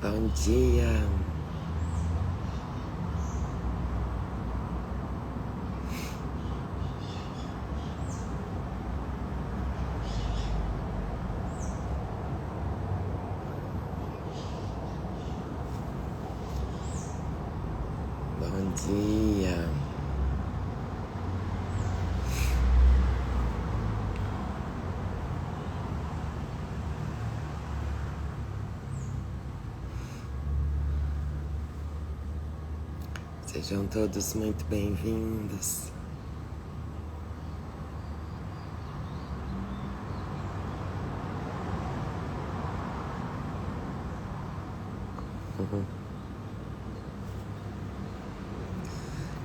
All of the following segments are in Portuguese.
Bom dia. Bom dia. Sejam todos muito bem-vindos.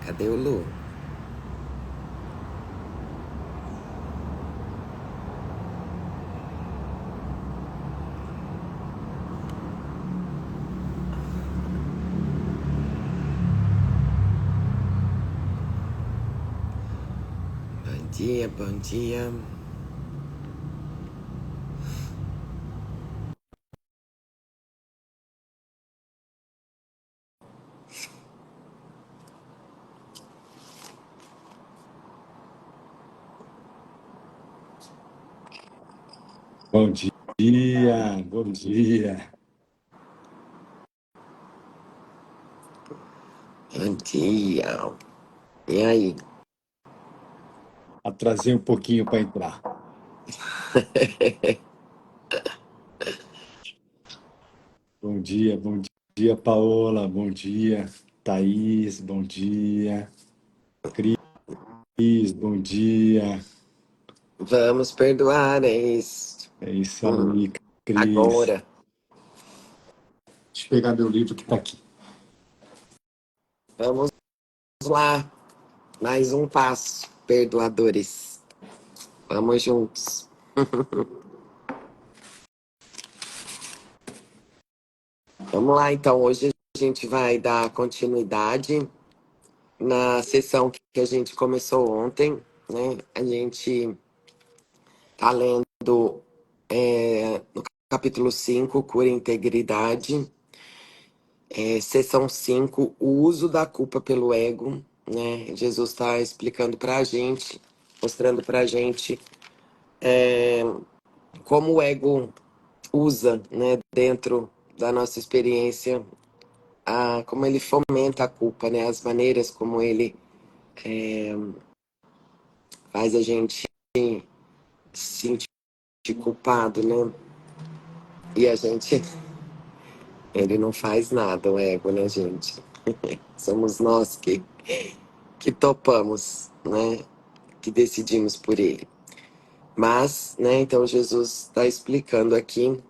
Cadê o Lu? Bom dia, bom dia. Bom dia, bom dia. Bom dia. E aí? Atrasei um pouquinho para entrar. Bom dia, Paola, bom dia, Thaís, bom dia, Cris, bom dia. Vamos perdoar, é isso. É isso aí, Cris. Agora. Deixa eu pegar meu livro que está aqui. Vamos lá. Mais um passo, perdoadores. Vamos juntos. Vamos lá, então. Hoje a gente vai dar continuidade na sessão que a gente começou ontem, né? A gente tá lendo no capítulo 5, Cura e Integridade, sessão 5, o uso da culpa pelo ego, né? Jesus está explicando pra gente, mostrando pra gente como o ego usa, né, dentro da nossa experiência, como ele fomenta a culpa, né? As maneiras como ele faz a gente se sentir culpado, né? E a gente, ele não faz nada, o ego, né, gente? Somos nós que topamos, né? Que decidimos por ele. Mas, né, então Jesus está explicando aqui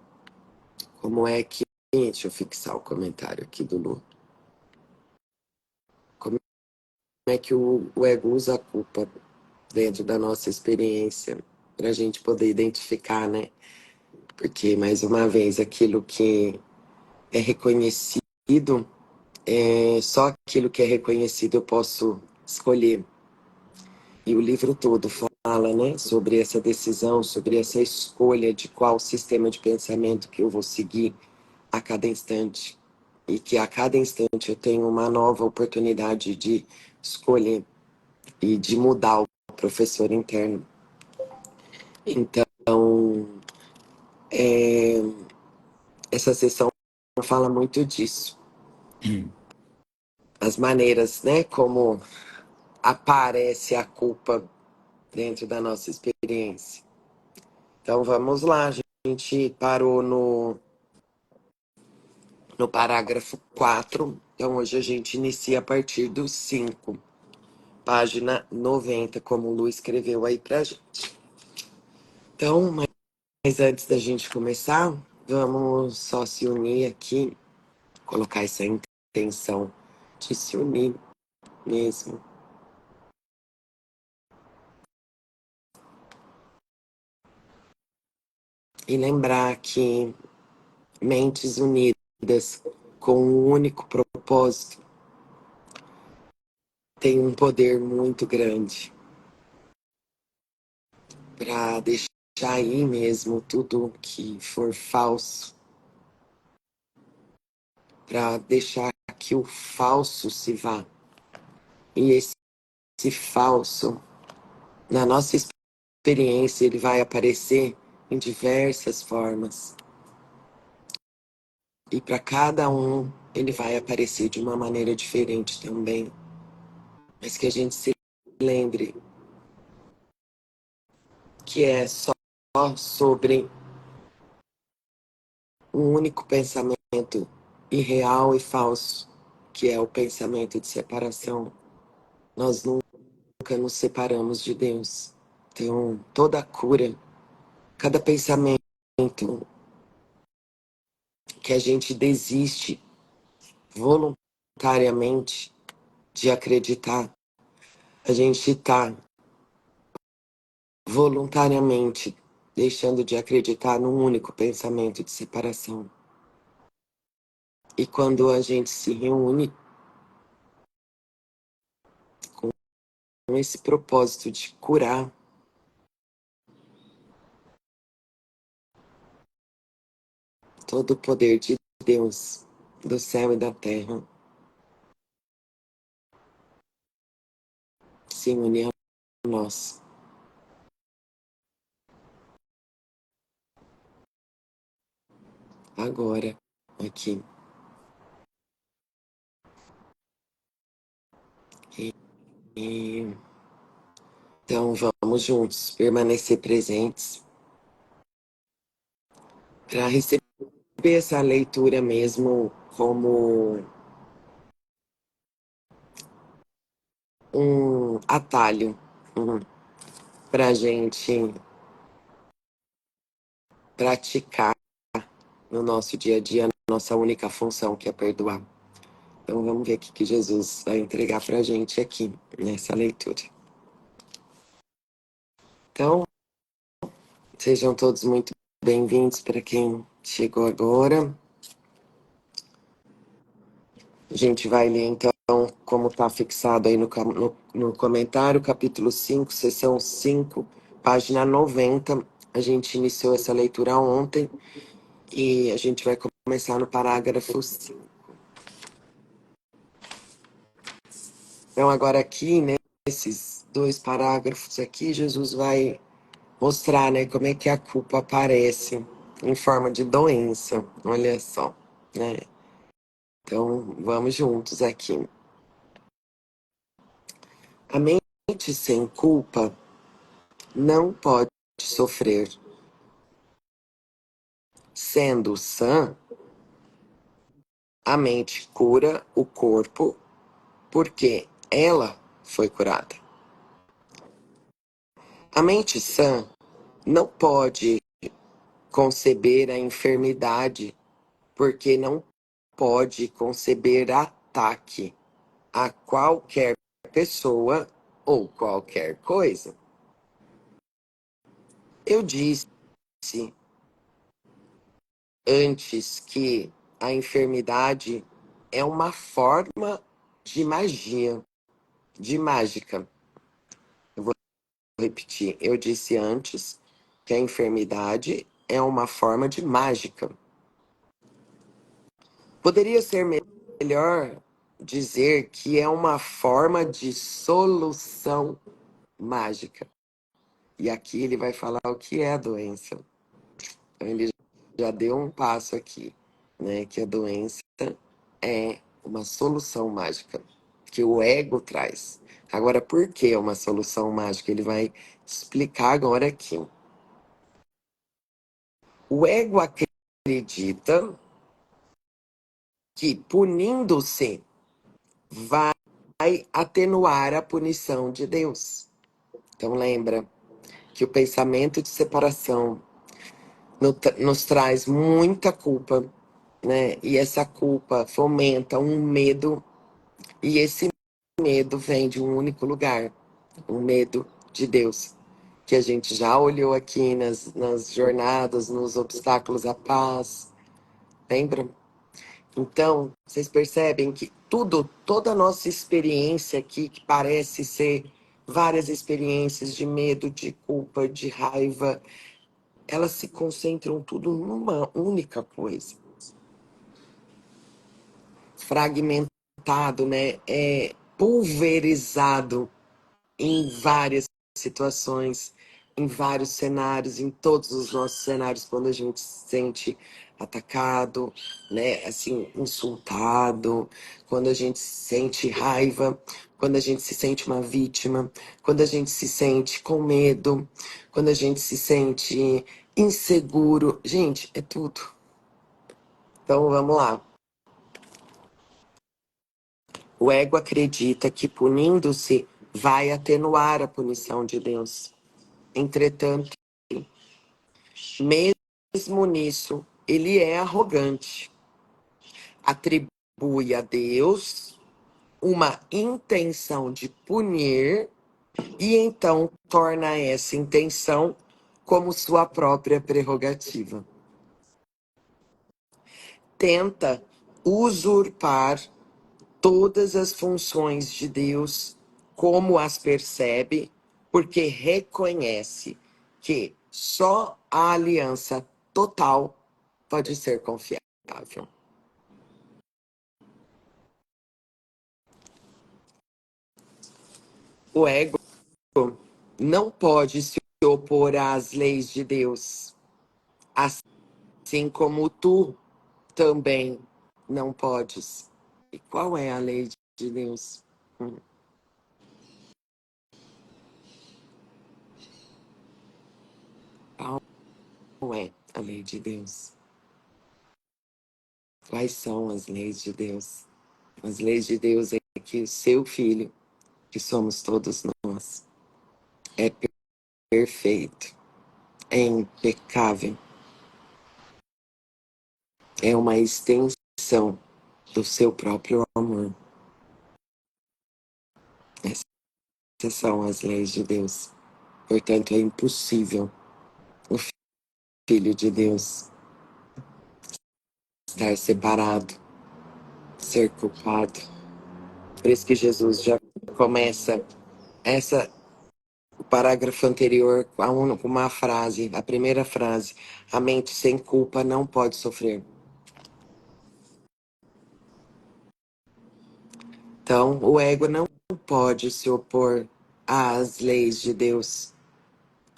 como é que. Deixa eu fixar o comentário aqui do Lu. Como é que o ego usa a culpa dentro da nossa experiência para a gente poder identificar, né? Porque, mais uma vez, aquilo que é reconhecido, só aquilo que é reconhecido eu posso escolher. E o livro todo fala, né, sobre essa decisão, sobre essa escolha de qual sistema de pensamento que eu vou seguir a cada instante. E que a cada instante eu tenho uma nova oportunidade de escolher e de mudar o professor interno. Então, essa sessão fala muito disso. As maneiras, né, como aparece a culpa dentro da nossa experiência. Então vamos lá, a gente parou no parágrafo 4. Então hoje a gente inicia a partir do 5, página 90, como o Lu escreveu aí pra gente. Então, mas antes da gente começar, vamos só se unir aqui, colocar essa intenção de se unir mesmo. E lembrar que mentes unidas com um único propósito tem um poder muito grande para deixar aí mesmo tudo que for falso para deixar que o falso se vá. E esse falso, na nossa experiência, ele vai aparecer em diversas formas. E para cada um, ele vai aparecer de uma maneira diferente também. Mas que a gente se lembre que é só sobre um único pensamento irreal e falso, que é o pensamento de separação. Nós nunca nos separamos de Deus. Então, toda a cura, cada pensamento que a gente desiste voluntariamente de acreditar, a gente está voluntariamente deixando de acreditar num único pensamento de separação. E quando a gente se reúne com esse propósito de curar, todo o poder de Deus, do céu e da terra, se une a nós. Agora, aqui. E, então, vamos juntos permanecer presentes para receber essa leitura mesmo como um atalho para a gente praticar no nosso dia a dia, a nossa única função, que é perdoar. Então vamos ver o que Jesus vai entregar para a gente aqui nessa leitura. Então, sejam todos muito bem-vindos para quem chegou agora. A gente vai ler então, como está fixado aí no comentário, capítulo 5, seção 5, página 90. A gente iniciou essa leitura ontem e a gente vai começar no parágrafo 5. Então, agora aqui, nesses dois parágrafos aqui, Jesus vai mostrar, né, como é que a culpa aparece em forma de doença. Olha só, né? Então, vamos juntos aqui. A mente sem culpa não pode sofrer. Sendo sã, a mente cura o corpo porque ela foi curada. A mente sã não pode conceber a enfermidade porque não pode conceber ataque a qualquer pessoa ou qualquer coisa. Eu disse antes que a enfermidade é uma forma de magia, de mágica. Eu vou repetir. Eu disse antes que a enfermidade é uma forma de mágica. Poderia ser melhor dizer que é uma forma de solução mágica. E aqui ele vai falar o que é a doença. Então ele já deu um passo aqui, né? Que a doença é uma solução mágica que o ego traz. Agora, por que é uma solução mágica? Ele vai explicar agora aqui. O ego acredita que punindo-se vai atenuar a punição de Deus. Então lembra que o pensamento de separação nos traz muita culpa, né? E essa culpa fomenta um medo, e esse medo vem de um único lugar, um medo de Deus, que a gente já olhou aqui nas jornadas, nos obstáculos à paz, lembra? Então, vocês percebem que toda a nossa experiência aqui, que parece ser várias experiências de medo, de culpa, de raiva, elas se concentram tudo numa única coisa. fragmentado, né? É pulverizado em várias situações, em vários cenários, em todos os nossos cenários, quando a gente se sente atacado, né, assim, insultado, quando a gente sente raiva, quando a gente se sente uma vítima, quando a gente se sente com medo, quando a gente se sente inseguro. Gente, é tudo. Então vamos lá. O ego acredita que punindo-se vai atenuar a punição de Deus. Entretanto, mesmo nisso, ele é arrogante. Atribui a Deus uma intenção de punir e então torna essa intenção como sua própria prerrogativa. Tenta usurpar todas as funções de Deus como as percebe, porque reconhece que só a aliança total pode ser confiável. O ego não pode se opor às leis de Deus, assim como tu também não podes. E qual é a lei de Deus? Qual é a lei de Deus? Quais são as leis de Deus? As leis de Deus é que o seu filho, que somos todos nós, é perfeito, é impecável, é uma extensão do seu próprio amor. Essas são as leis de Deus. Portanto, é impossível o Filho de Deus estar separado, ser culpado. Por isso que Jesus já começa o parágrafo anterior com uma frase, a primeira frase: a mente sem culpa não pode sofrer. Então, o ego não pode se opor às leis de Deus,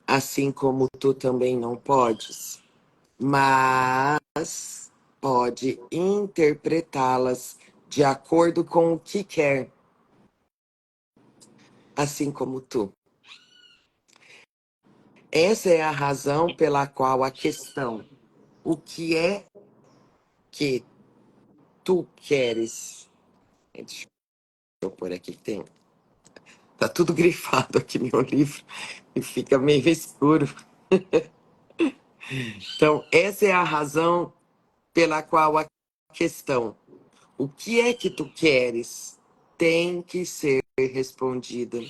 assim como tu também não podes, mas pode interpretá-las de acordo com o que quer, assim como tu. Essa é a razão pela qual a questão: o que é que tu queres? Deixa eu pôr aqui que tem. Tá tudo grifado aqui no meu livro e fica meio escuro. Então, essa é a razão pela qual a questão: o que é que tu queres? Tem que ser respondida. O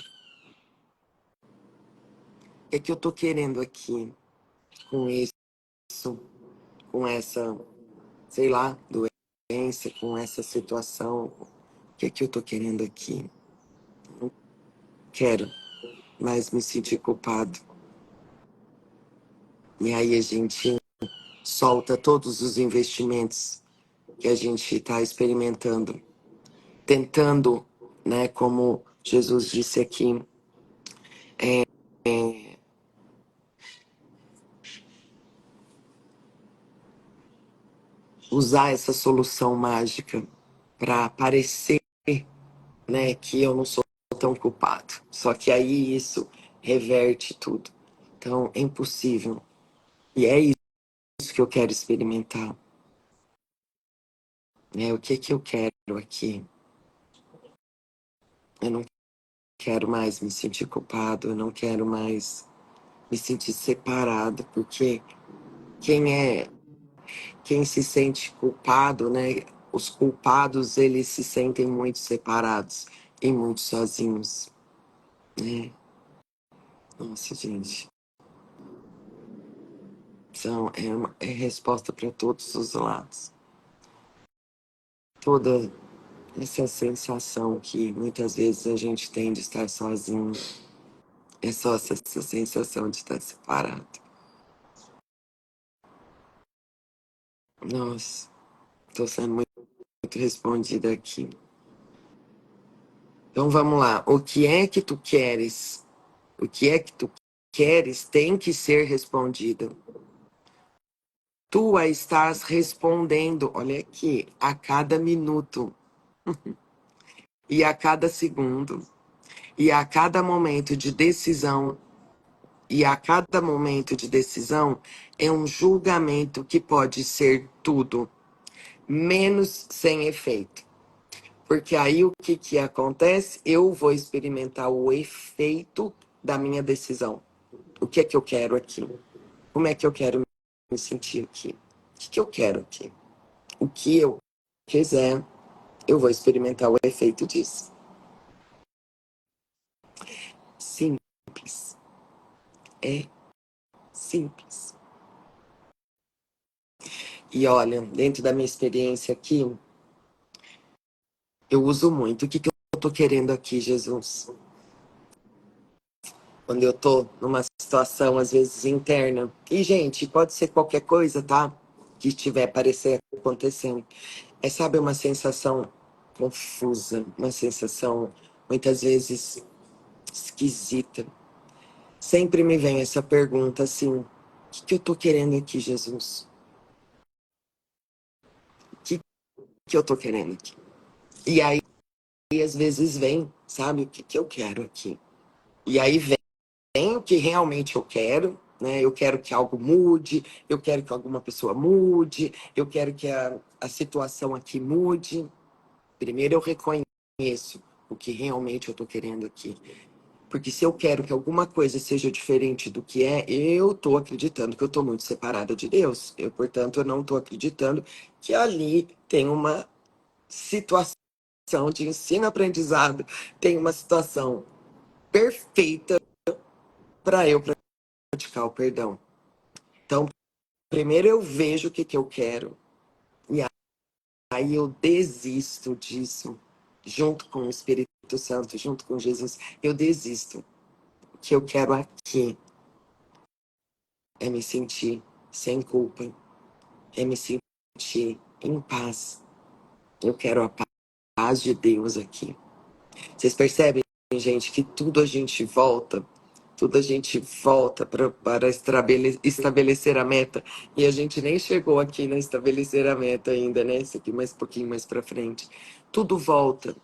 que é que eu tô querendo aqui com isso, com essa, sei lá, doença, com essa situação? O que é que eu tô querendo aqui? Não quero mais me sentir culpado. E aí a gente solta todos os investimentos que a gente está experimentando, tentando, né, como Jesus disse aqui, usar essa solução mágica para parecer, né, que eu não sou tão culpado. Só que aí isso reverte tudo. Então é impossível. E é isso que eu quero experimentar. Né? O que que eu quero aqui? Eu não quero mais me sentir culpado, eu não quero mais me sentir separado, porque quem é, quem se sente culpado, né? Os culpados, eles se sentem muito separados e muito sozinhos, né? Nossa, gente. Então, é resposta para todos os lados. Toda essa sensação que muitas vezes a gente tem de estar sozinho, é só essa sensação de estar separado. Nossa, tô sendo muito respondida aqui. Então vamos lá. O que é que tu queres? O que é que tu queres tem que ser respondido. Tu a estás respondendo, olha aqui, a cada minuto, e a cada segundo, e a cada momento de decisão, e a cada momento de decisão é um julgamento que pode ser tudo, menos sem efeito. Porque aí o que que acontece? Eu vou experimentar o efeito da minha decisão. O que é que eu quero aqui? Como é que eu quero me sentir aqui? O que que eu quero aqui? O que eu quiser, eu vou experimentar o efeito disso. Simples. É simples. E olha, dentro da minha experiência aqui, eu uso muito. O que que eu tô querendo aqui, Jesus? Quando eu tô numa situação, às vezes, interna. E, gente, pode ser qualquer coisa, tá? Que estiver parecer acontecendo. É, sabe, uma sensação confusa, uma sensação, muitas vezes, esquisita. Sempre me vem essa pergunta assim: o que que eu tô querendo aqui, Jesus? O que que eu tô querendo aqui? E aí, às vezes, vem, sabe, o que que eu quero aqui? E aí vem o que realmente eu quero, né? Eu quero que algo mude, eu quero que alguma pessoa mude, eu quero que a situação aqui mude. Primeiro eu reconheço o que realmente eu tô querendo aqui. Porque se eu quero que alguma coisa seja diferente do que é, eu estou acreditando que eu estou muito separada de Deus. Portanto, eu não estou acreditando que ali tem uma situação de ensino-aprendizado, tem uma situação perfeita para eu praticar o perdão. Então, primeiro eu vejo o que, que eu quero, e aí eu desisto disso, junto com o Espírito Santo, junto com Jesus, eu desisto. O que eu quero aqui é me sentir sem culpa, é me sentir em paz. Eu quero a paz de Deus aqui. Vocês percebem, gente, que tudo a gente volta para estabelecer a meta. E a gente nem chegou aqui na estabelecer a meta ainda, né? Isso aqui mais um pouquinho mais para frente. Tudo volta.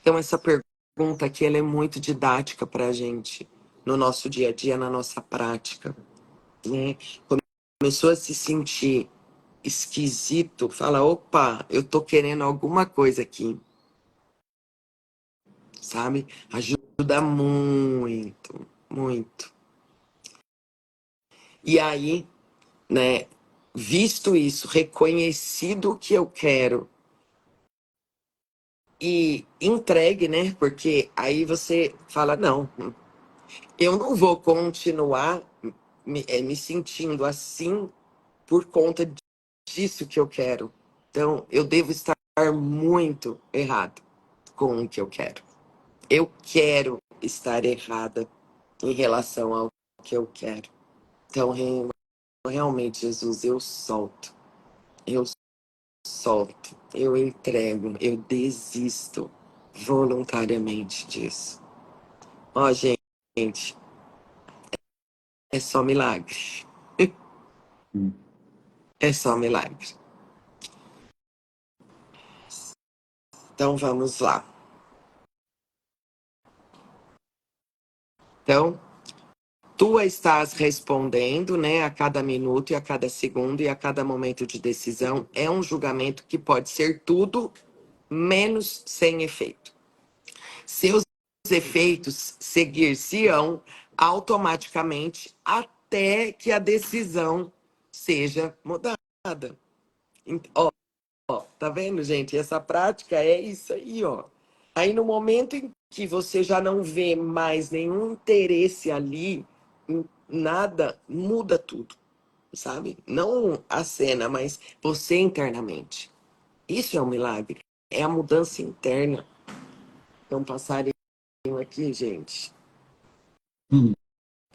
Então, essa pergunta aqui, ela é muito didática para a gente, no nosso dia a dia, na nossa prática, né? Começou a se sentir esquisito, fala, opa, eu tô querendo alguma coisa aqui, sabe? Ajuda muito, muito. E aí, né, visto isso, reconhecido o que eu quero e entregue, né? Porque aí você fala, não, eu não vou continuar me sentindo assim por conta disso que eu quero. Então, eu devo estar muito errado com o que eu quero. Eu quero estar errada em relação ao que eu quero. Então, realmente, Jesus, eu solto. Eu solto. Eu entrego. Eu desisto voluntariamente disso. Ó, gente, é só milagre. Hum. É só milagre. Então, vamos lá. Então, tu estás respondendo, né, a cada minuto e a cada segundo e a cada momento de decisão. É um julgamento que pode ser tudo menos sem efeito. Seus efeitos seguir-se-ão automaticamente até que a decisão seja mudada. Ó, tá vendo, gente? Essa prática é isso aí, ó. Aí no momento em que você já não vê mais nenhum interesse ali, nada, muda tudo, sabe? Não a cena, mas você internamente. Isso é um milagre. É a mudança interna. Então, passarinho aqui, gente, Hum.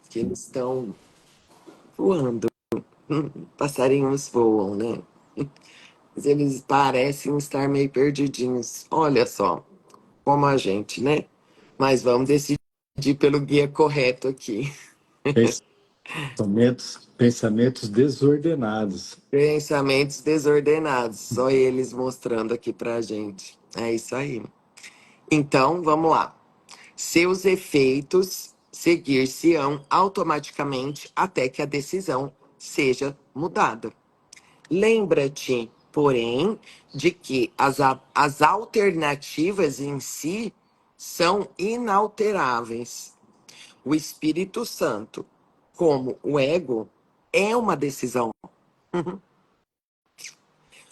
que eles estão voando. Passarinhos voam, né? Mas eles parecem estar meio perdidinhos. Olha só, como a gente, né? Mas vamos decidir pelo guia correto aqui. Pensamentos desordenados. Pensamentos desordenados, só eles mostrando aqui pra gente. É isso aí. Então, vamos lá. Seus efeitos seguir-se-ão automaticamente até que a decisão seja mudada. Lembra-te, porém, de que as alternativas em si são inalteráveis. O Espírito Santo, como o ego, é uma decisão.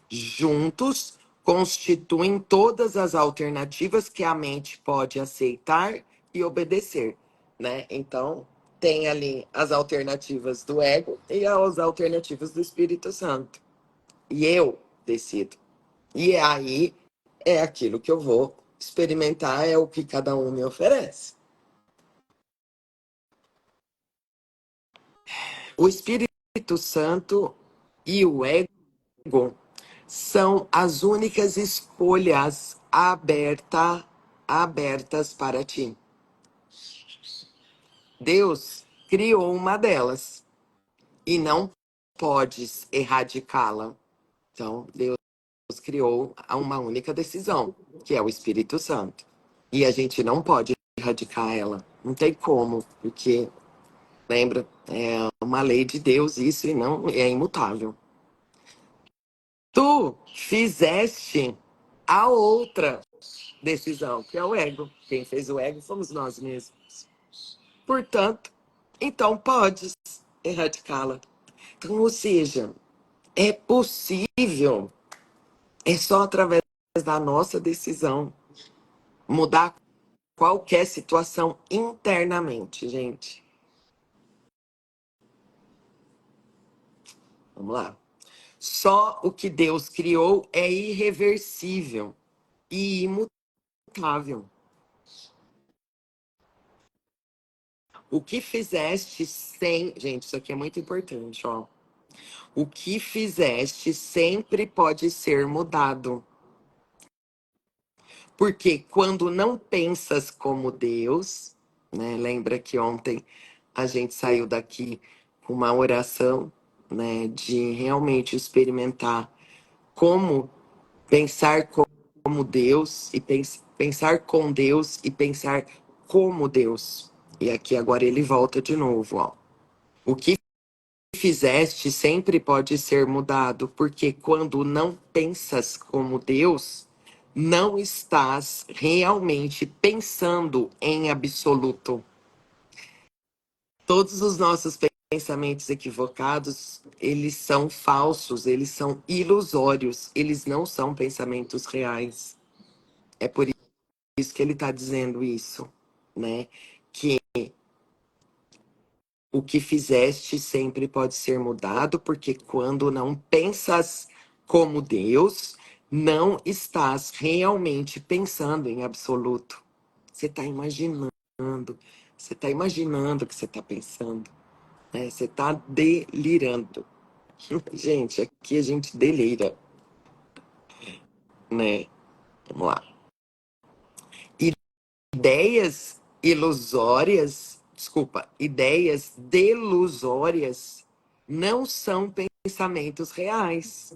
Juntos constituem todas as alternativas que a mente pode aceitar e obedecer, né? Então, tem ali as alternativas do ego e as alternativas do Espírito Santo. E eu decido. E aí é aquilo que eu vou experimentar, é o que cada um me oferece. O Espírito Santo e o ego são as únicas escolhas abertas para ti. Deus criou uma delas e não podes erradicá-la. Então, Deus criou uma única decisão, que é o Espírito Santo. E a gente não pode erradicar ela. Não tem como, porque, lembra, é uma lei de Deus isso e não é imutável. Tu fizeste a outra decisão, que é o ego. Quem fez o ego fomos nós mesmos. Portanto, então podes erradicá-la. Então, ou seja, é possível, é só através da nossa decisão mudar qualquer situação internamente, gente. Vamos lá. Só o que Deus criou é irreversível e imutável. O que fizeste sem. Gente, isso aqui é muito importante, ó. O que fizeste sempre pode ser mudado. Porque quando não pensas como Deus, né? Lembra que ontem a gente saiu daqui com uma oração, né? De realmente experimentar como pensar como Deus e pensar com Deus e pensar como Deus. E aqui agora ele volta de novo, ó. O que fizeste sempre pode ser mudado, porque quando não pensas como Deus, não estás realmente pensando em absoluto. Todos os nossos pensamentos equivocados, eles são falsos, eles são ilusórios, eles não são pensamentos reais. É por isso que ele está dizendo isso, né? Que o que fizeste sempre pode ser mudado, porque quando não pensas como Deus, não estás realmente pensando em absoluto. Você está imaginando, o que você está pensando, né? Você está delirando. Gente, aqui a gente delira, né? Vamos lá. Ideias delusórias não são pensamentos reais.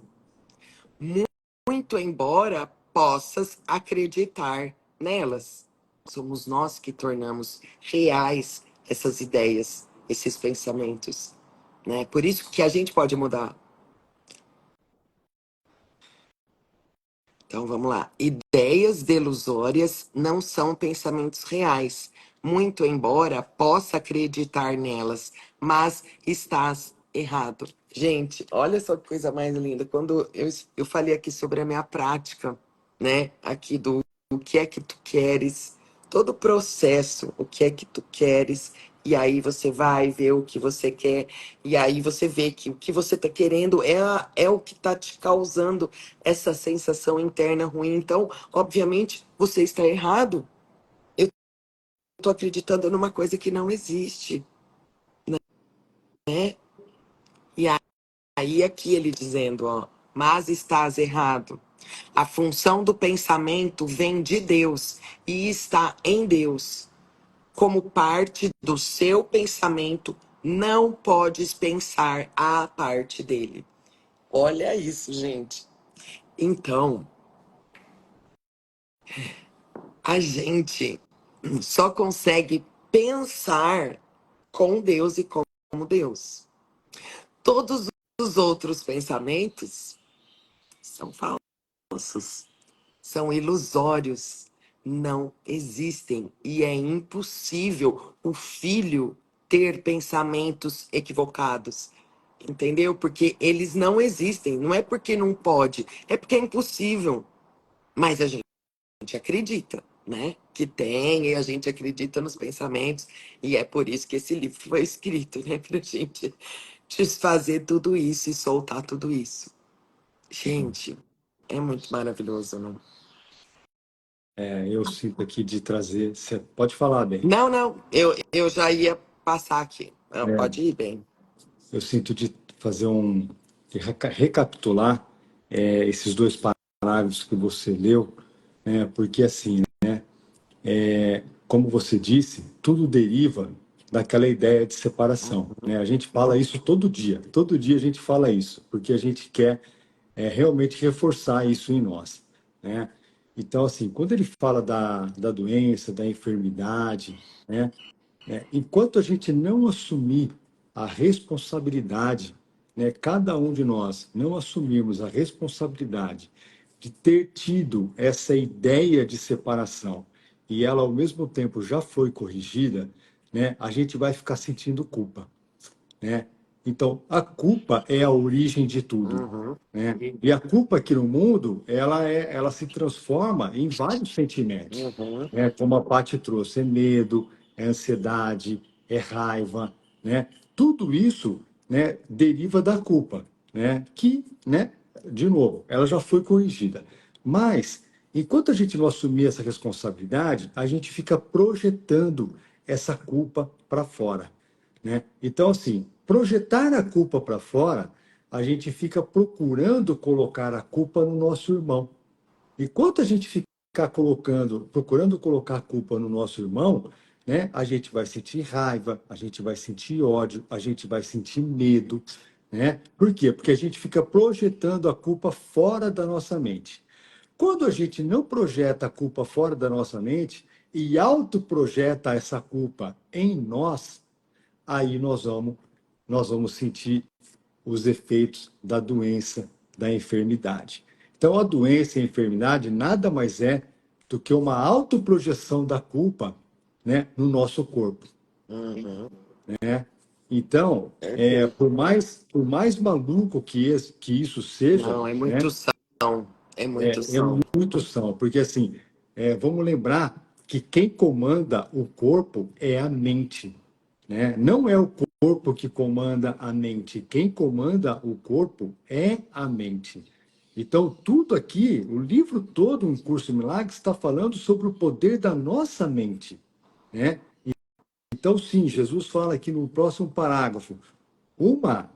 Muito embora possas acreditar nelas. Somos nós que tornamos reais essas ideias, esses pensamentos, né? Por isso que a gente pode mudar. Então vamos lá. Ideias delusórias não são pensamentos reais, muito embora possa acreditar nelas, mas estás errado. Gente, olha só que coisa mais linda. Quando eu falei aqui sobre a minha prática, né? Aqui do o que é que tu queres, todo o processo, o que é que tu queres, e aí você vai ver o que você quer, e aí você vê que o que você está querendo é o que está te causando essa sensação interna ruim. Então, obviamente, você está errado. Eu estou acreditando numa coisa que não existe, né? E aí aqui ele dizendo, ó. mas estás errado. A função do pensamento vem de Deus e está em Deus. Como parte do seu pensamento, não podes pensar à parte dele. Olha isso, gente. Então, a gente só consegue pensar com Deus e como Deus. Todos os outros pensamentos são falsos, são ilusórios, não existem e é impossível o filho ter pensamentos equivocados. Entendeu? Porque eles não existem. Não é porque não pode, é porque é impossível. Mas a gente acredita, né? Que tem, e a gente acredita nos pensamentos, e é por isso que esse livro foi escrito, né? Pra gente desfazer tudo isso e soltar tudo isso. Gente, é muito maravilhoso, não? Eu sinto aqui de trazer. Você pode falar, bem. Não, não, eu já ia passar aqui. Ah, pode ir bem. Eu sinto de fazer de recapitular esses dois parágrafos que você leu, né? Porque assim, como você disse, tudo deriva daquela ideia de separação, né? A gente fala isso todo dia a gente fala isso, porque a gente quer realmente reforçar isso em nós, né? Então, assim, quando ele fala da doença, da enfermidade, né? Enquanto a gente não assumir a responsabilidade, né, cada um de nós não assumirmos a responsabilidade de ter tido essa ideia de separação e ela ao mesmo tempo já foi corrigida, né, a gente vai ficar sentindo culpa, né? Então, a culpa é a origem de tudo, Uhum, né? E a culpa aqui no mundo, ela se transforma em vários sentimentos, uhum, né? Como a Paty trouxe, é medo, é ansiedade, é raiva, né? Tudo isso, né, deriva da culpa, né? Que, né, de novo, ela já foi corrigida. Mas, enquanto a gente não assumir essa responsabilidade, a gente fica projetando essa culpa para fora, né? Então, assim, projetar a culpa para fora, a gente fica procurando colocar a culpa no nosso irmão. Enquanto a gente ficar procurando colocar a culpa no nosso irmão, né, a gente vai sentir raiva, a gente vai sentir ódio, a gente vai sentir medo, né? Por quê? Porque a gente fica projetando a culpa fora da nossa mente. Quando a gente não projeta a culpa fora da nossa mente e autoprojeta essa culpa em nós, aí nós vamos sentir os efeitos da doença, da enfermidade. Então, a doença e a enfermidade nada mais é do que uma autoprojeção da culpa, né, no nosso corpo, uhum. né? Então, Perfeito. por mais maluco que isso seja, Não, é né, muito são. É muito é são. muito são, porque assim, vamos lembrar que quem comanda o corpo é a mente, né? Não é o corpo que comanda a mente, quem comanda o corpo é a mente. Então, tudo aqui, o livro todo, um Curso de Milagres, está falando sobre o poder da nossa mente, né? Então, sim, Jesus fala aqui no próximo parágrafo, uma,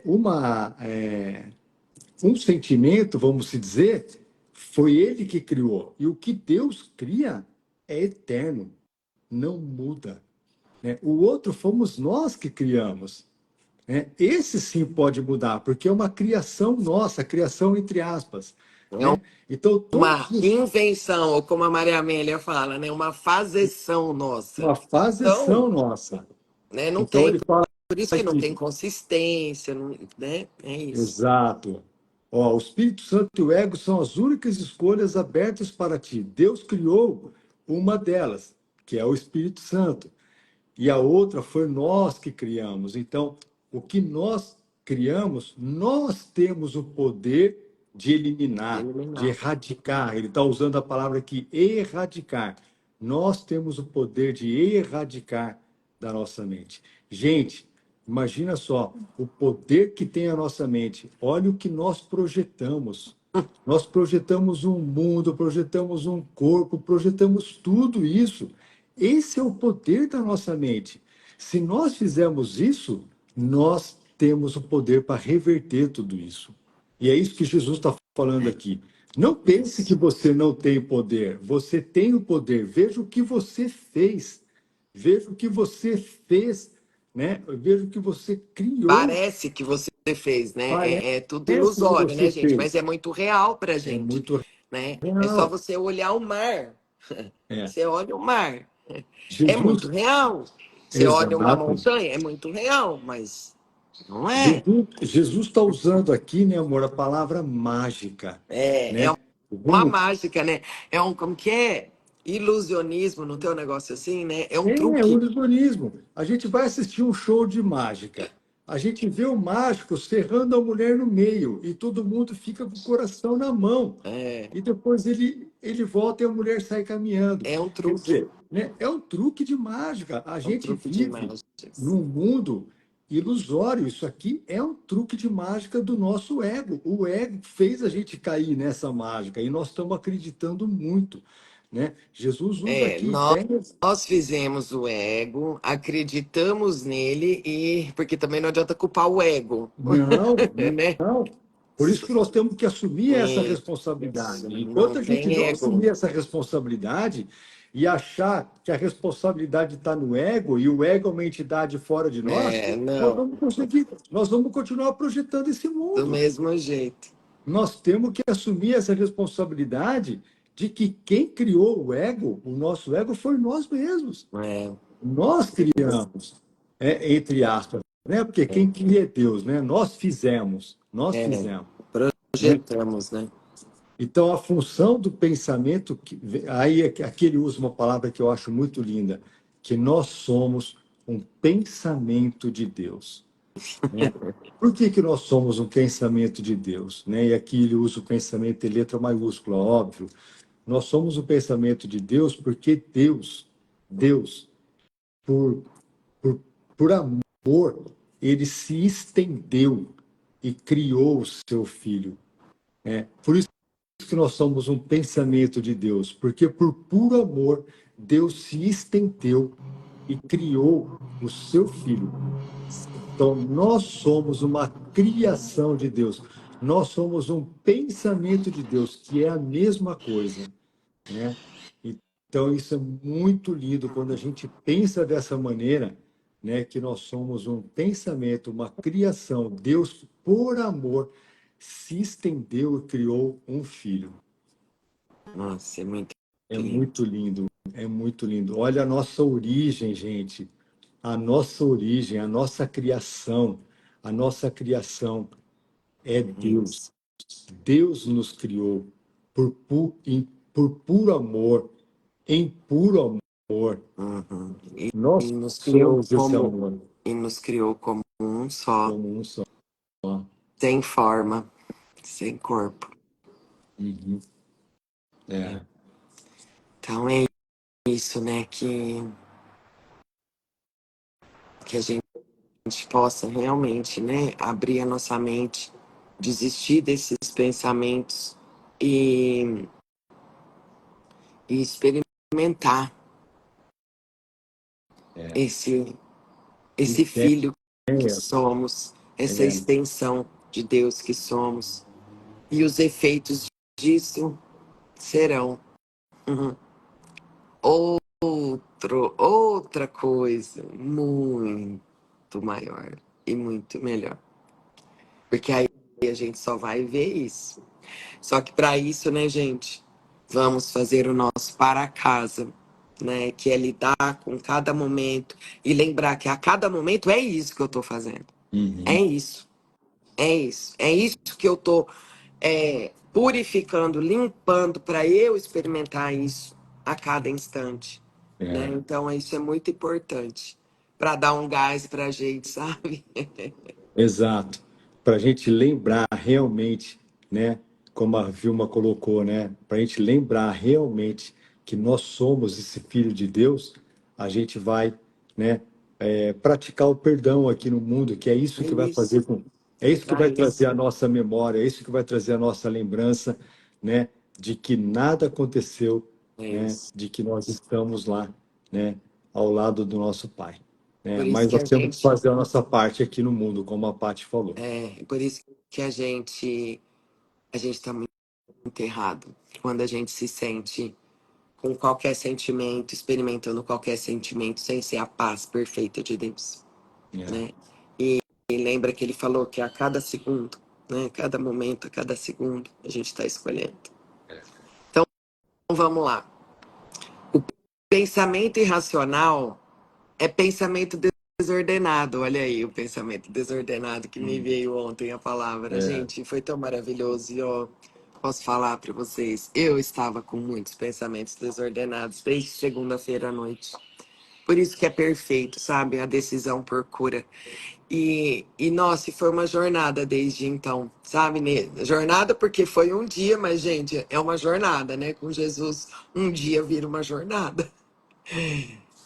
uma um sentimento, vamos se dizer, foi ele que criou. E o que Deus cria é eterno, não muda, né? O outro fomos nós que criamos, né? Esse sim pode mudar, porque é uma criação nossa, criação entre aspas, É né? Então, uma invenção, ou como a Maria Amélia fala, né? Uma fazeção nossa. uma Então, fazeção nossa. né? Não Então, tem, ele fala por isso que não aqui, tem consistência, né? É isso. exato. Ó, o Espírito Santo e o ego são as únicas escolhas abertas para ti. Deus criou uma delas, que é o Espírito Santo. E a outra foi nós que criamos. Então, o que nós criamos, nós temos o poder de eliminar, de Eliminar. erradicar. Ele está usando a palavra aqui, erradicar. Nós temos o poder de erradicar da nossa mente. Gente, imagina só o poder que tem a nossa mente. Olha o que nós projetamos. Nós projetamos um mundo, projetamos um corpo, projetamos tudo isso. Esse é o poder da nossa mente. Se nós fizermos isso, nós temos o poder para reverter tudo isso. E é isso que Jesus está falando aqui. Não pense que você não tem poder. Você tem o poder. Veja o que você fez. Veja o que você fez, né? Veja o que você criou. Parece que você fez, né? É tudo Parece que ilusório, você né, gente? Mas fez. é muito real pra É gente, muito né? É só real. você olhar o mar. É. Você olha o mar, é muito Jesus, real. Você olha uma exato. montanha, é muito real, mas não é. Jesus está usando aqui, né, amor, a palavra mágica, É né? uma Vamos, mágica, né? É um, como que é? Ilusionismo, não tem um negócio assim, né? É um é truque. o ilusionismo. A gente vai assistir um show de mágica. A gente vê o mágico serrando a mulher no meio e todo mundo fica com o coração na mão. É, E depois ele volta e a mulher sai caminhando. é um Quer truque. dizer, né, é um truque de mágica. A É um gente truque de vive imagens. num mundo ilusório. Isso aqui é um truque de mágica do nosso ego. O ego fez a gente cair nessa mágica e nós estamos acreditando muito, né? Jesus usa É, aqui nós ideias. fizemos o ego, acreditamos nele e porque também não adianta culpar o ego, Não, né? não. Por isso que nós temos que assumir essa Isso, responsabilidade. não Enquanto a gente tem não ego. assumir essa responsabilidade e achar que a responsabilidade está no ego e o ego é uma entidade fora de nós, É, nós não, vamos conseguir, nós vamos continuar projetando esse do mundo. mesmo jeito. Nós temos que assumir essa responsabilidade de que quem criou o ego, o nosso ego, foi nós mesmos. É, Nós criamos, entre aspas, né? Porque é, quem cria é Deus, né? Nós é. fizemos, né? Projetamos, né? Então, a função do pensamento, aí aqui ele usa uma palavra que eu acho muito linda, que nós somos um pensamento de Deus, né? Por que nós somos um pensamento de Deus, né? E aqui ele usa o pensamento em letra maiúscula, óbvio. Nós somos o pensamento de Deus porque Deus, por por, por amor, ele se estendeu e criou o seu filho. Por isso que nós somos um pensamento de Deus, porque por puro amor, Deus se estendeu e criou o seu filho. Então, nós somos uma criação de Deus. Nós somos um pensamento de Deus, que é a mesma coisa, né? Então, isso é muito lindo quando a gente pensa dessa maneira, né? Que nós somos um pensamento, uma criação. Deus, por amor, se estendeu e criou um filho. Nossa, é muito É lindo. muito lindo, é muito lindo. Olha a nossa origem, gente. A nossa origem, a nossa criação é Deus. Isso. Deus nos criou por puro amor, em puro amor. Uhum. Nós E nos criou somos esse amor como um só, como um só. sem forma, sem corpo. Uhum. É. É, Então é isso, né? Que a gente possa realmente, né, abrir a nossa mente, desistir desses pensamentos e, e experimentar é. esse, esse filho que Ideia, somos, essa é, extensão de Deus que somos. E os efeitos disso serão uhum, outra coisa muito maior e muito melhor. Porque aí a gente só vai ver isso. Só que para isso, né, gente, vamos fazer o nosso para casa, né, que é lidar com cada momento e lembrar que a cada momento é isso que eu estou fazendo. É uhum, isso, é isso, é isso que eu estou purificando, limpando para eu experimentar isso a cada instante, né? é. Então isso é muito importante para dar um gás para a gente, sabe? Exato. Para a gente lembrar realmente, né, como a Vilma colocou, né, para a gente lembrar realmente que nós somos esse filho de Deus, a gente vai, né, praticar o perdão aqui no mundo, que é isso É que vai isso, fazer com, é isso que para vai trazer isso, a nossa memória, é isso que vai trazer a nossa lembrança, né, de que nada aconteceu, é né, isso. de que nós estamos lá, né, ao lado do nosso Pai, né? Por isso Mas que nós a temos que gente fazer a nossa parte aqui no mundo, como a Paty falou. por isso que a gente a gente está muito errado. Quando a gente se sente com qualquer sentimento, experimentando qualquer sentimento, sem ser a paz perfeita de Deus, É. né? E lembra que ele falou que a cada segundo, né? Cada momento, a cada segundo, a gente está escolhendo. Então, vamos lá. O pensamento irracional é pensamento desordenado. Olha aí o pensamento desordenado que me veio ontem a palavra. É. Gente, foi tão maravilhoso. E ó, posso falar para vocês, eu estava com muitos pensamentos desordenados desde segunda-feira à noite. Por isso que é perfeito, sabe? A decisão por cura. Nossa, foi uma jornada desde então, sabe? Jornada porque foi um dia, mas, gente, é uma jornada, né? Com Jesus, um dia vira uma jornada.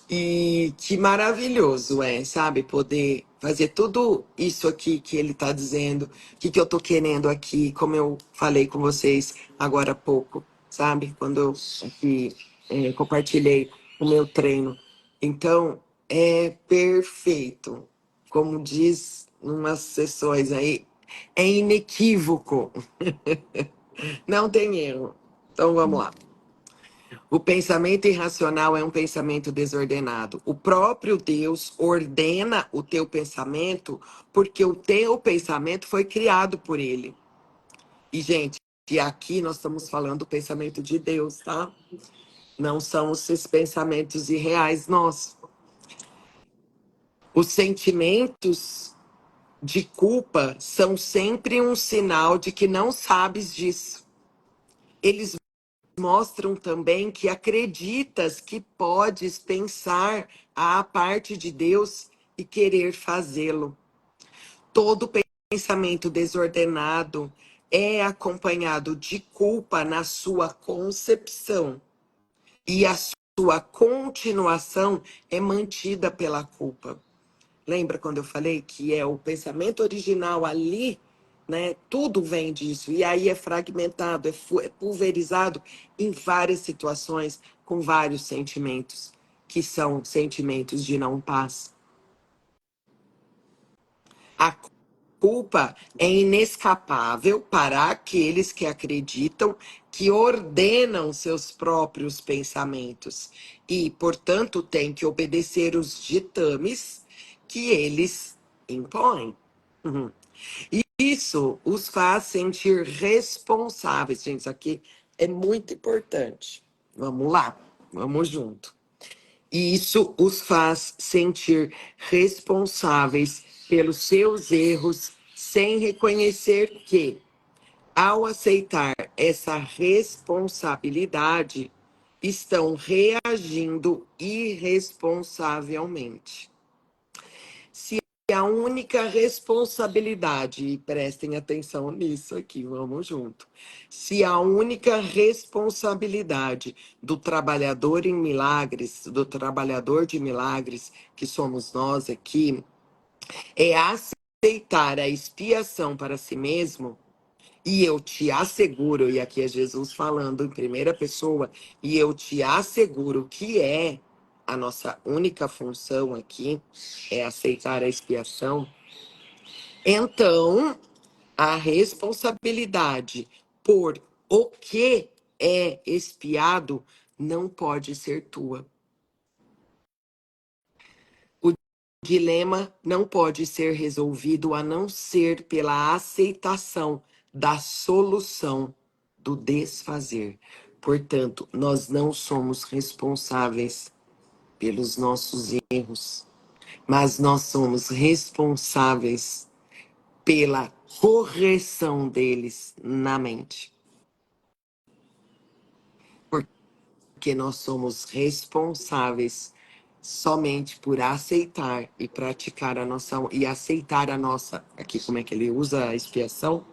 E que maravilhoso é, sabe? Poder fazer tudo isso aqui que ele tá dizendo, o que eu tô querendo aqui, como eu falei com vocês agora há pouco, sabe? Quando eu aqui, compartilhei o meu treino. Então, é perfeito. Como diz umas sessões aí, é inequívoco. Não tem erro. Então, vamos lá. O pensamento irracional é um pensamento desordenado. O próprio Deus ordena o teu pensamento porque o teu pensamento foi criado por ele. E, gente, e aqui nós estamos falando do pensamento de Deus, tá? Não são esses pensamentos irreais nossos. Os sentimentos de culpa são sempre um sinal de que não sabes disso. Eles mostram também que acreditas que podes pensar à parte de Deus e querer fazê-lo. Todo pensamento desordenado é acompanhado de culpa na sua concepção, e a sua continuação é mantida pela culpa. Lembra quando eu falei que é o pensamento original ali, né? Tudo vem disso. E aí é fragmentado, é pulverizado em várias situações, com vários sentimentos, que são sentimentos de não paz. A culpa é inescapável para aqueles que acreditam que ordenam seus próprios pensamentos e, portanto, têm que obedecer os ditames que eles impõem. Uhum. E isso os faz sentir responsáveis. Gente, isso aqui é muito importante. Vamos lá, vamos junto. E isso os faz sentir responsáveis pelos seus erros, sem reconhecer que, ao aceitar essa responsabilidade, estão reagindo irresponsavelmente. Se a única responsabilidade, e prestem atenção nisso aqui, vamos junto. Se a única responsabilidade do trabalhador em milagres, do trabalhador de milagres, que somos nós aqui, é aceitar a expiação para si mesmo, e eu te asseguro, e aqui é Jesus falando em primeira pessoa, e eu te asseguro que é a nossa única função aqui, é aceitar a expiação. Então, a responsabilidade por o que é expiado não pode ser tua. O dilema não pode ser resolvido a não ser pela aceitação da solução do desfazer. Portanto, nós não somos responsáveis pelos nossos erros, mas nós somos responsáveis pela correção deles na mente. Porque nós somos responsáveis somente por aceitar e praticar a nossa e aceitar a nossa, aqui como é que ele usa a expiação?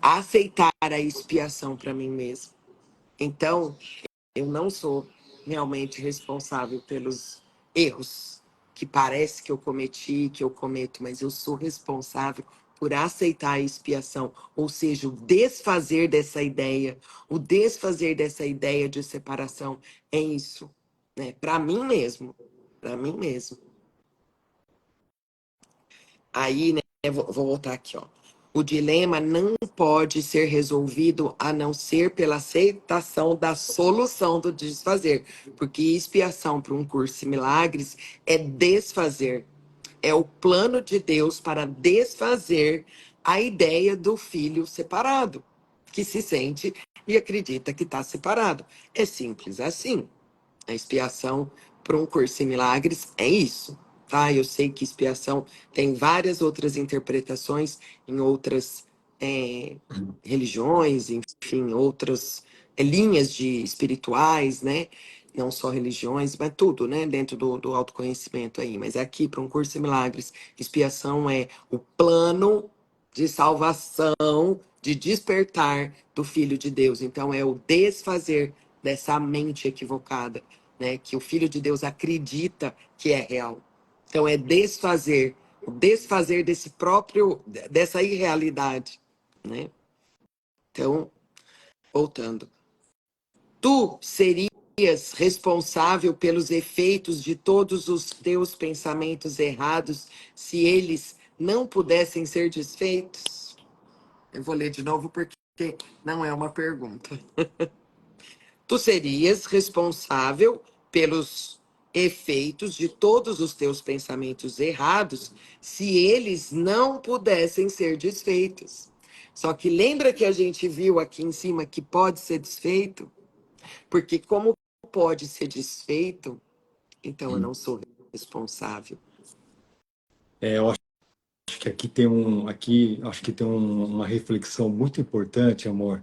Aceitar a expiação para mim mesmo. Então, eu não sou realmente responsável pelos erros que parece que eu cometi, que eu cometo, mas eu sou responsável por aceitar a expiação, ou seja, o desfazer dessa ideia de separação é isso, né? Para mim mesmo. Aí, né, vou voltar aqui, ó. O dilema não pode ser resolvido a não ser pela aceitação da solução do desfazer, porque expiação para um curso em milagres é desfazer. É o plano de Deus para desfazer a ideia do filho separado, que se sente e acredita que está separado. É simples assim. A expiação para um curso em milagres é isso, tá? Eu sei que expiação tem várias outras interpretações em outras é, religiões, enfim, outras linhas de espirituais, né? Não só religiões, mas tudo, né? Dentro do autoconhecimento aí. Mas aqui, para um curso em milagres, expiação é o plano de salvação, de despertar do Filho de Deus. Então, é o desfazer dessa mente equivocada, né? Que o Filho de Deus acredita que é real. Então, é desfazer, o desfazer desse próprio, dessa irrealidade, né? Então, voltando. Tu serias responsável pelos efeitos de todos os teus pensamentos errados se eles não pudessem ser desfeitos? Eu vou ler de novo porque não é uma pergunta. Tu serias responsável pelos efeitos de todos os teus pensamentos errados se eles não pudessem ser desfeitos. Só que lembra que a gente viu aqui em cima que pode ser desfeito? Porque como pode ser desfeito, então eu não sou responsável. Eu acho que acho que tem uma reflexão muito importante, amor,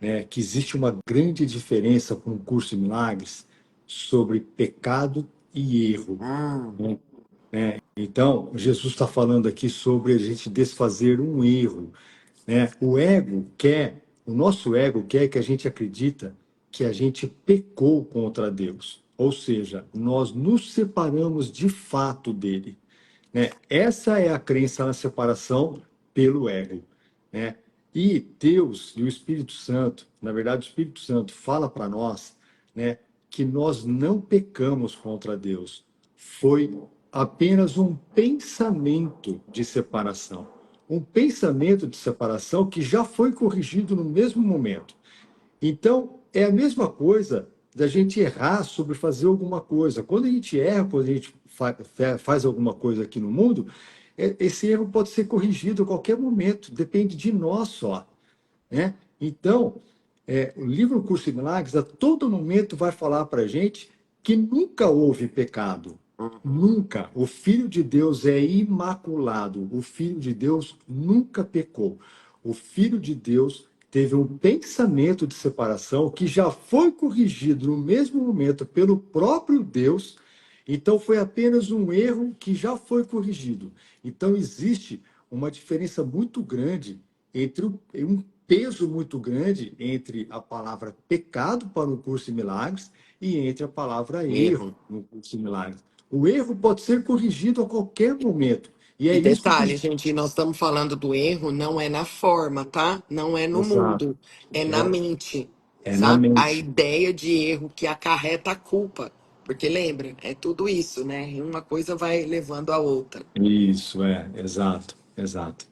né? Que existe uma grande diferença com o curso de milagres sobre pecado e erro, Hum, né? Então, Jesus está falando aqui sobre a gente desfazer um erro, né? O nosso ego quer que a gente acredita que a gente pecou contra Deus, ou seja, nós nos separamos de fato dele, né? Essa é a crença na separação pelo ego, né? E Deus e o Espírito Santo, na verdade, o Espírito Santo fala para nós, né, que nós não pecamos contra Deus. Foi apenas um pensamento de separação. Um pensamento de separação que já foi corrigido no mesmo momento. Então, é a mesma coisa da gente errar sobre fazer alguma coisa. Quando a gente erra, quando a gente faz alguma coisa aqui no mundo, esse erro pode ser corrigido a qualquer momento, depende de nós só, né? Então, o livro Curso de Milagres, a todo momento, vai falar para a gente que nunca houve pecado. uhum. Nunca. O Filho de Deus é imaculado. O Filho de Deus nunca pecou. O Filho de Deus teve um pensamento de separação que já foi corrigido no mesmo momento pelo próprio Deus. Então, foi apenas um erro que já foi corrigido. Então, existe uma diferença muito grande um peso muito grande entre a palavra pecado para o curso de milagres e entre a palavra erro Erro. no curso de milagres. O erro pode ser corrigido a qualquer momento. E é E isso que. detalhe, gente, nós estamos falando do erro, não é na forma, tá? Não é no Exato. mundo, é na É, mente, é na sabe? A mente. ideia de erro que acarreta a culpa. Porque lembra, é tudo isso, né? E uma coisa vai levando a outra. Isso, exato, exato.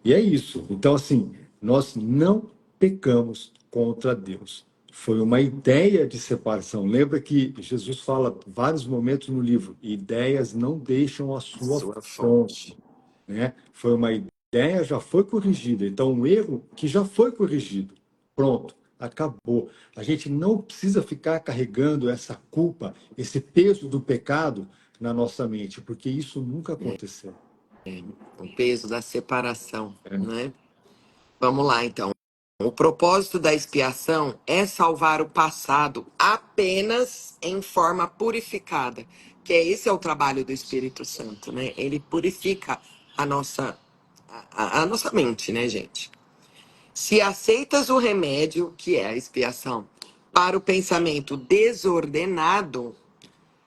E é isso. Então, assim, nós não pecamos contra Deus. Foi uma ideia de separação. Lembra que Jesus fala vários momentos no livro: ideias não deixam a A sua sua fonte. fonte, né? Foi uma ideia, já foi corrigida. Então, um erro que já foi corrigido. Pronto, acabou. A gente não precisa ficar carregando essa culpa, esse peso do pecado na nossa mente, porque isso nunca aconteceu. O peso da separação, né? Vamos lá, então. O propósito da expiação é salvar o passado apenas em forma purificada, que esse é o trabalho do Espírito Santo, né? Ele purifica a nossa a nossa mente, né, gente? Se aceitas o remédio, que é a expiação, para o pensamento desordenado,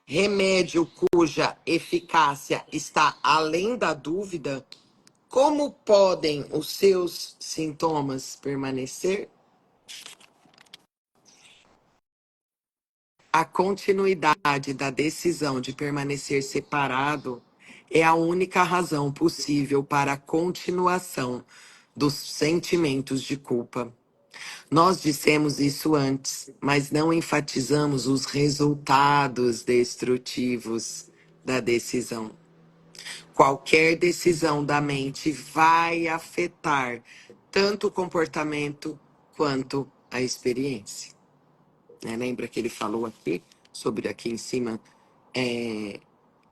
remédio cuja eficácia está além da dúvida, como podem os seus sintomas permanecer? A continuidade da decisão de permanecer separado é a única razão possível para a continuação dos sentimentos de culpa. Nós dissemos isso antes, mas não enfatizamos os resultados destrutivos da decisão. Qualquer decisão da mente vai afetar tanto o comportamento quanto a experiência. Lembra que ele falou aqui, sobre aqui em cima,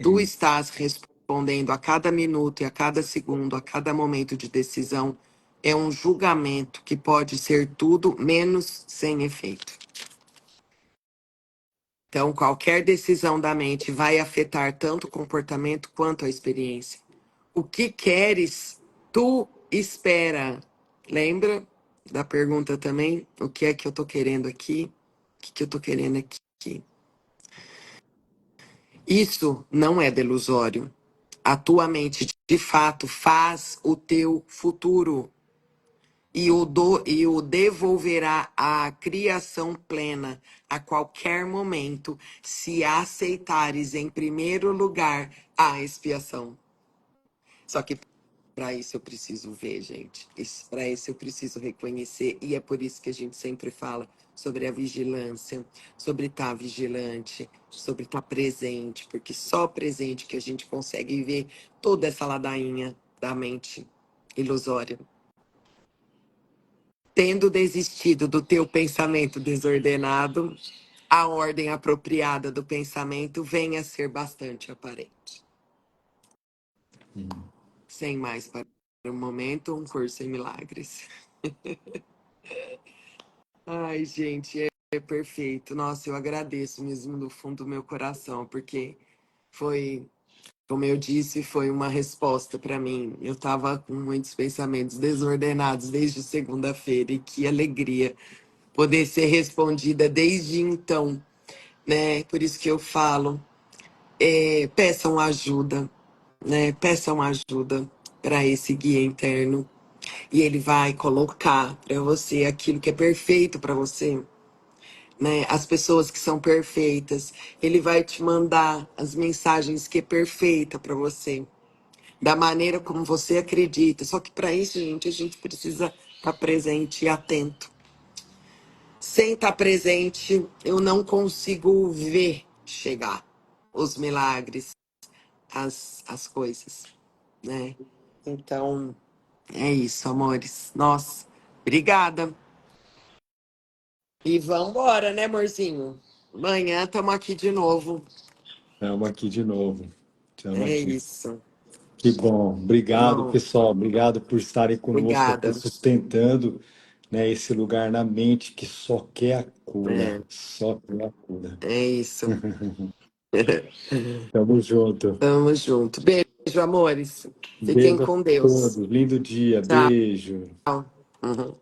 tu estás respondendo a cada minuto e a cada segundo, a cada momento de decisão, é um julgamento que pode ser tudo menos sem efeito. Então, qualquer decisão da mente vai afetar tanto o comportamento quanto a experiência. O que queres, tu espera. Lembra da pergunta também? O que é que eu tô querendo aqui? O que eu tô querendo aqui? Isso não é delusório. A tua mente, de fato, faz o teu futuro e o devolverá à criação plena a qualquer momento, se aceitares em primeiro lugar a expiação. Só que para isso eu preciso ver, gente. Para isso eu preciso reconhecer. E é por isso que a gente sempre fala sobre a vigilância, sobre estar vigilante, sobre estar presente, porque só presente que a gente consegue ver toda essa ladainha da mente ilusória. Tendo desistido do teu pensamento desordenado, a ordem apropriada do pensamento vem a ser bastante aparente. Sem mais para o momento, um curso em milagres. Ai, gente, é perfeito. Nossa, eu agradeço mesmo do fundo do meu coração, porque foi, como eu disse, foi uma resposta para mim. Eu estava com muitos pensamentos desordenados desde segunda-feira e que alegria poder ser respondida desde então, né? Por isso que eu falo, peçam ajuda, né? Peçam ajuda para esse guia interno e ele vai colocar para você aquilo que é perfeito para você, né? As pessoas que são perfeitas, ele vai te mandar as mensagens que é perfeita para você, da maneira como você acredita. Só que para isso, gente, a gente precisa estar presente e atento. Sem estar presente, eu não consigo ver chegar os milagres, as coisas, né? Então, é isso, amores. Nossa, obrigada. E vambora, né, amorzinho? Amanhã estamos aqui de novo. Estamos aqui de novo. Estamos É aqui. isso. Que bom. Obrigado, Bom, pessoal. Obrigado por estarem conosco aqui, obrigada. sustentando, né, esse lugar na mente que só quer a cura. É, Só quer a cura. é isso. Tamo junto. Tamo junto. Beijo, amores. Fiquem Beijo a com Deus. todos. Lindo dia. Tchau. Beijo. Uhum.